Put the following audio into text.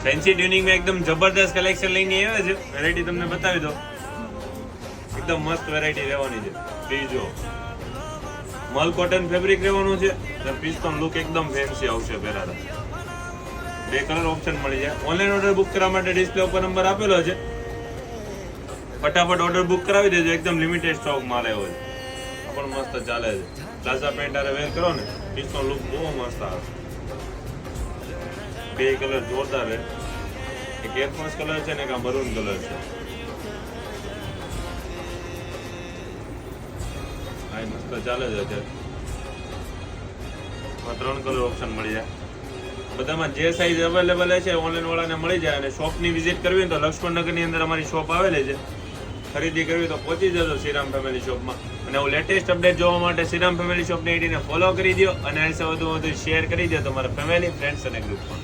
Fancy ટ્યુનિંગમાં એકદમ જબરદસ્ત collection લઈને આવ્યા છે. વેરાયટી તમને બતાવી દો, એકદમ મસ્ત વેરાયટી રહેવાની છે. બીજો મલ કોટન ફેબ્રિક રહેવાનું છે. પિસ્ટોન લુક એકદમ ફેન્સી આવશે પહેરાતા. 2 કલર ઓપ્શન મળી જાય. ઓનલાઈન ઓર્ડર બુક કરવા માટે ડિસ્પ્લે ઉપર નંબર આપેલો છે. ફટાફટ ઓર્ડર બુક કરાવી દેજો. એકદમ લિમિટેડ સ્ટોક માલ આવ્યો છે. આ પણ મસ્ત ચાલે છે. પ્લાઝા પેન્ટ આરે વેર કરો ને, પિસ્ટોન લુક બહુ મસ્ત આવે. 2 કલર જોરદાર છે. એક એફમસ કલર છે ને એક મરૂન કલર છે. આ મસ્ત ચાલે છે અત્યારે. 3 કલર ઓપ્શન મળી જાય. બધામાં જે સાઈઝ અવેલેબલ છે ઓનલાઈન વાળાને મળી જાય. અને શોપની વિઝિટ કરવી હોય તો લક્ષ્મણનગરની અંદર અમારી શોપ આવેલી છે. ખરીદી કરવી તો પહોંચી જજો શ્રીરામ ફેમિલી શોપમાં. અને હું લેટેસ્ટ અપડેટ જોવા માટે શ્રીરામ ફેમિલી શોપની આઈડીને ફોલો કરી દો અને આ વધુ શેર કરી દો તમારા ફેમિલી, ફ્રેન્ડ્સ અને ગ્રુપમાં.